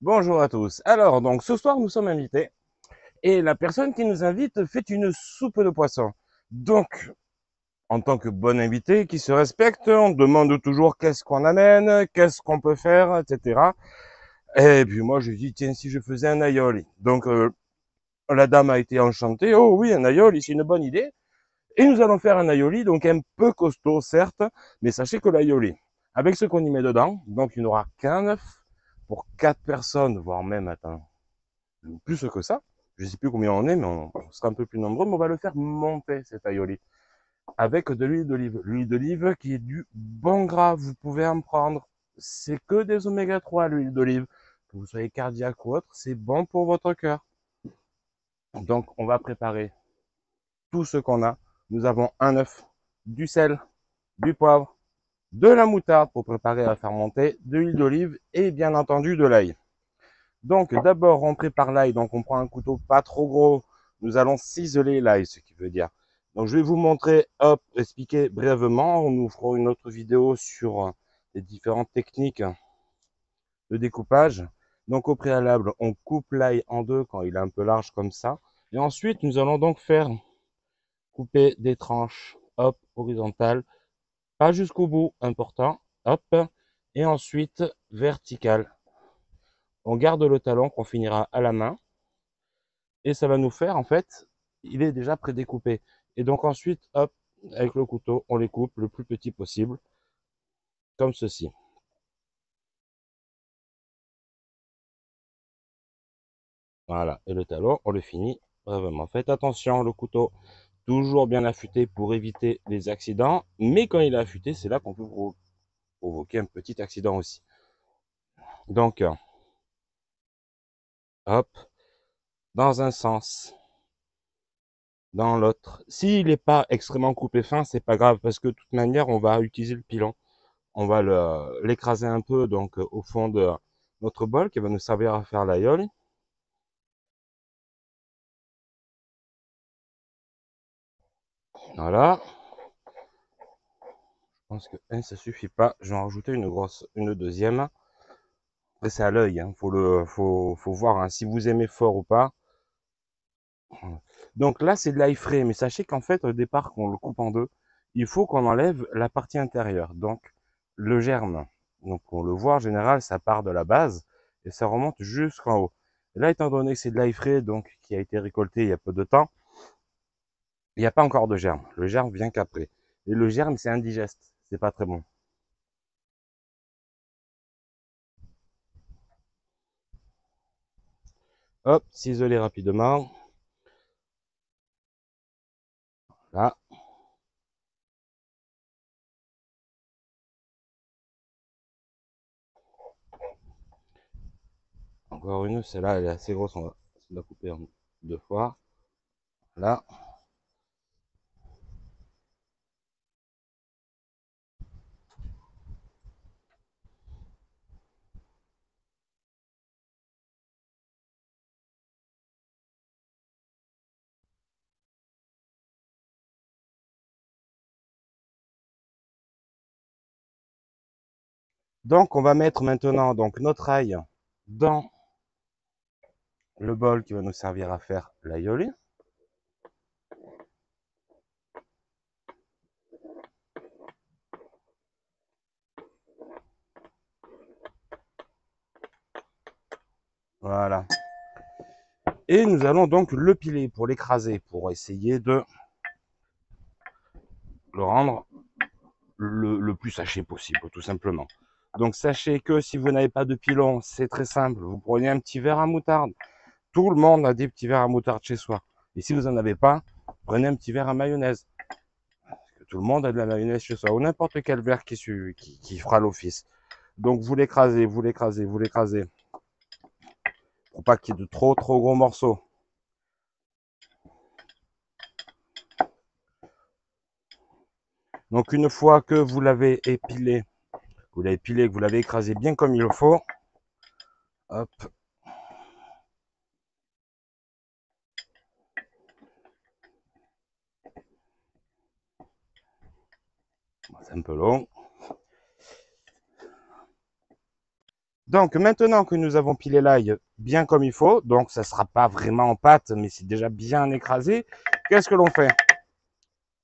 Bonjour à tous. Alors, donc, ce soir, nous sommes invités et la personne qui nous invite fait une soupe de poisson. Donc, en tant que bon invité qui se respecte, on demande toujours qu'est-ce qu'on amène, qu'est-ce qu'on peut faire, etc. Et puis moi, je dis, tiens, si je faisais un aioli. Donc, la dame a été enchantée. Oh oui, un aioli, c'est une bonne idée. Et nous allons faire un aioli, donc un peu costaud, certes, mais sachez que l'aioli, avec ce qu'on y met dedans, donc il n'y aura qu'un œuf pour 4 personnes, voire même, attends, plus que ça. Je ne sais plus combien on est, mais on sera un peu plus nombreux, mais on va le faire monter, cet aioli, avec de l'huile d'olive. L'huile d'olive qui est du bon gras, vous pouvez en prendre. C'est que des oméga 3, l'huile d'olive. Que vous soyez cardiaque ou autre, c'est bon pour votre cœur. Donc, on va préparer tout ce qu'on a. Nous avons un œuf, du sel, du poivre, de la moutarde pour préparer à faire monter, de l'huile d'olive et bien entendu de l'ail. Donc d'abord on prépare l'ail, donc on prend un couteau pas trop gros, nous allons ciseler l'ail, ce qui veut dire. Donc je vais vous montrer, hop, expliquer brièvement, nous ferons une autre vidéo sur les différentes techniques de découpage. Donc au préalable, on coupe l'ail en deux quand il est un peu large comme ça. Et ensuite, nous allons donc faire couper des tranches, hop, horizontales, pas jusqu'au bout, important, hop, et ensuite verticales. On garde le talon qu'on finira à la main. Et ça va nous faire, en fait, il est déjà prédécoupé. Et donc ensuite, hop, avec le couteau, on les coupe le plus petit possible, comme ceci. Voilà, et le talon, on le finit vraiment. Faites attention, le couteau, toujours bien affûté pour éviter les accidents. Mais quand il est affûté, c'est là qu'on peut provoquer un petit accident aussi. Donc, hop, dans un sens, dans l'autre. S'il n'est pas extrêmement coupé fin, c'est pas grave, parce que de toute manière, on va utiliser le pilon. On va l'écraser un peu donc au fond de notre bol qui va nous servir à faire l'aïeul. Voilà. Je pense que un ça suffit pas. Je vais en rajouter une deuxième. Après c'est à l'œil, hein. Faut voir hein, si vous aimez fort ou pas. Donc là c'est de l'ail frais, mais sachez qu'en fait au départ qu'on le coupe en deux, il faut qu'on enlève la partie intérieure, donc le germe. Donc on le voit en général, ça part de la base et ça remonte jusqu'en haut. Et là étant donné que c'est de l'ail frais, donc qui a été récolté il y a peu de temps, il n'y a pas encore de germe. Le germe vient qu'après. Et le germe, c'est indigeste. C'est pas très bon. Hop, ciseler rapidement. Là. Encore une. Celle-là, elle est assez grosse. On va la couper en deux fois. Là. Donc, on va mettre maintenant donc notre ail dans le bol qui va nous servir à faire l'aioli. Voilà. Et nous allons donc le piler pour l'écraser, pour essayer de le rendre le plus haché possible, tout simplement. Donc sachez que si vous n'avez pas de pilon, c'est très simple. Vous prenez un petit verre à moutarde. Tout le monde a des petits verres à moutarde chez soi. Et si vous n'en avez pas, prenez un petit verre à mayonnaise. Parce que tout le monde a de la mayonnaise chez soi. Ou n'importe quel verre qui fera l'office. Donc vous l'écrasez, vous l'écrasez, vous l'écrasez. Pour pas qu'il y ait de trop gros morceaux. Donc une fois que vous l'avez épilé, que vous l'avez écrasé bien comme il faut, hop, c'est un peu long. Donc maintenant que nous avons pilé l'ail bien comme il faut, donc ça ne sera pas vraiment en pâte, mais c'est déjà bien écrasé, qu'est-ce que l'on fait?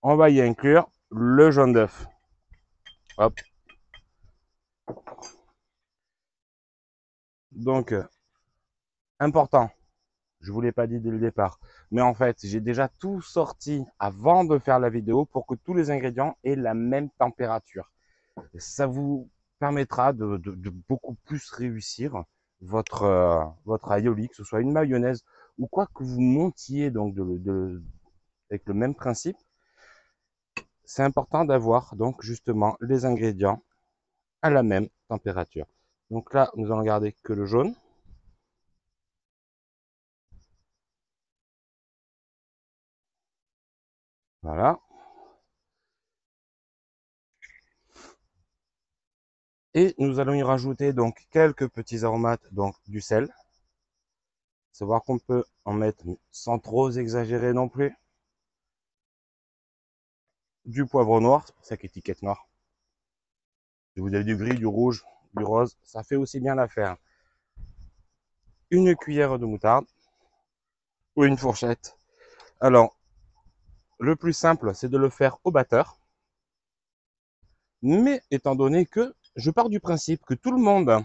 On va y inclure le jaune d'œuf. Hop. Donc, important, je ne vous l'ai pas dit dès le départ, mais en fait, j'ai déjà tout sorti avant de faire la vidéo pour que tous les ingrédients aient la même température. Ça vous permettra de beaucoup plus réussir votre aioli, que ce soit une mayonnaise ou quoi que vous montiez donc avec le même principe. C'est important d'avoir donc justement les ingrédients à la même température. Donc là, nous allons garder que le jaune. Voilà. Et nous allons y rajouter donc quelques petits aromates, donc du sel. Savoir qu'on peut en mettre sans trop exagérer non plus. Du poivre noir, c'est pour ça qu'étiquette noire. Si vous avez du gris, du rouge, du rose, ça fait aussi bien l'affaire. Une cuillère de moutarde ou une fourchette. Alors, le plus simple, c'est de le faire au batteur. Mais étant donné que je pars du principe que tout le monde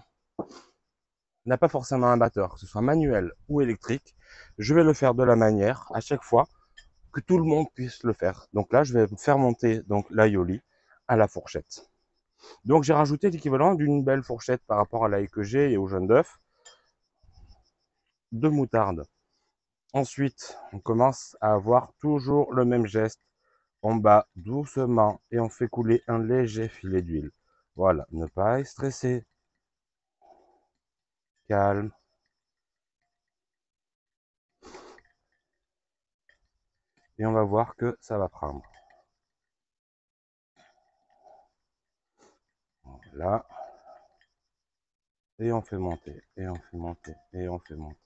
n'a pas forcément un batteur, que ce soit manuel ou électrique, je vais le faire de la manière, à chaque fois, que tout le monde puisse le faire. Donc là, je vais faire monter donc l'aioli à la fourchette. Donc j'ai rajouté l'équivalent d'une belle fourchette par rapport à l'ail que j'ai et au jaune d'œuf, de moutarde. Ensuite, on commence à avoir toujours le même geste. On bat doucement et on fait couler un léger filet d'huile. Voilà, ne pas être stressé, calme. Et on va voir que ça va prendre. Là. Et on fait monter, et on fait monter, et on fait monter.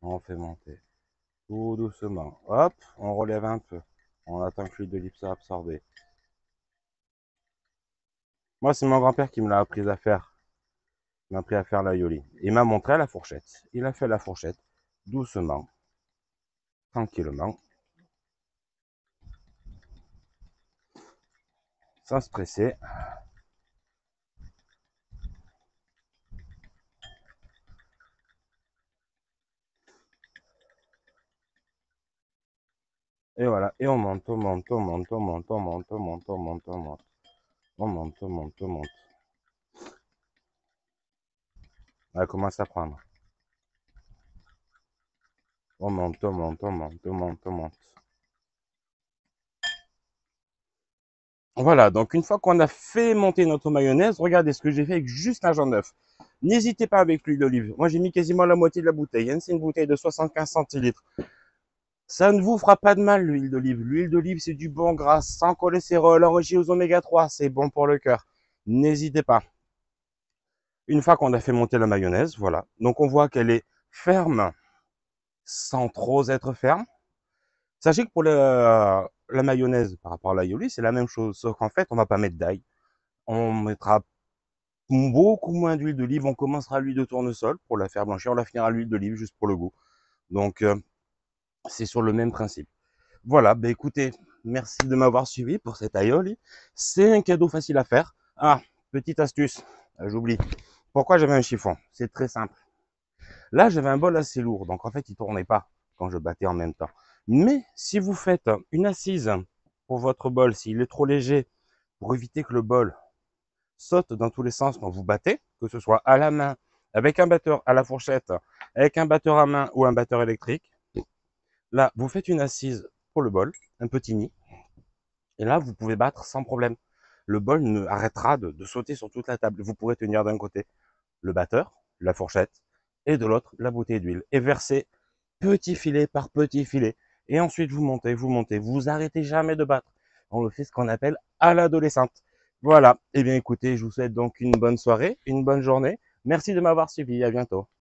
On fait monter. Tout doucement. Hop, on relève un peu. On attend que l'huile d'olive soit absorbée. Moi, c'est mon grand-père qui me l'a appris à faire. Il m'a appris à faire l'aioli. Il m'a montré la fourchette. Il a fait la fourchette doucement, tranquillement, sans se presser. Et voilà. Et on monte, on monte, on monte, on monte, on monte, on monte, on monte, on monte. On monte, on monte, on monte. Elle commence à prendre. On monte, on monte, on monte, on monte, on monte. Voilà, donc une fois qu'on a fait monter notre mayonnaise, regardez ce que j'ai fait avec juste un jaune d'œuf. N'hésitez pas avec l'huile d'olive. Moi, j'ai mis quasiment la moitié de la bouteille. Hein, c'est une bouteille de 75 centilitres. Ça ne vous fera pas de mal, l'huile d'olive. L'huile d'olive, c'est du bon gras, sans cholestérol, enrichi aux oméga 3. C'est bon pour le cœur. N'hésitez pas. Une fois qu'on a fait monter la mayonnaise, voilà. Donc, on voit qu'elle est ferme, sans trop être ferme. Sachez que pour la mayonnaise, par rapport à l'aioli, c'est la même chose. Sauf qu'en fait, on va pas mettre d'ail. On mettra beaucoup moins d'huile d'olive. On commencera à l'huile de tournesol pour la faire blanchir. On la finira à l'huile d'olive juste pour le goût. Donc, c'est sur le même principe. Voilà, bah écoutez, merci de m'avoir suivi pour cet aioli. C'est un cadeau facile à faire. Ah, petite astuce, j'oublie. Pourquoi j'avais un chiffon? C'est très simple. Là, j'avais un bol assez lourd, donc en fait, il tournait pas quand je battais en même temps. Mais si vous faites une assise pour votre bol, s'il est trop léger, pour éviter que le bol saute dans tous les sens quand vous battez, que ce soit à la main, avec un batteur à la fourchette, avec un batteur à main ou un batteur électrique. Là, vous faites une assise pour le bol, un petit nid, et là, vous pouvez battre sans problème. Le bol ne arrêtera de sauter sur toute la table. Vous pourrez tenir d'un côté le batteur, la fourchette, et de l'autre, la bouteille d'huile, et verser petit filet par petit filet. Et ensuite, vous montez, vous arrêtez jamais de battre. On le fait ce qu'on appelle à l'adolescente. Voilà. Eh bien, écoutez, je vous souhaite donc une bonne soirée, une bonne journée. Merci de m'avoir suivi. À bientôt.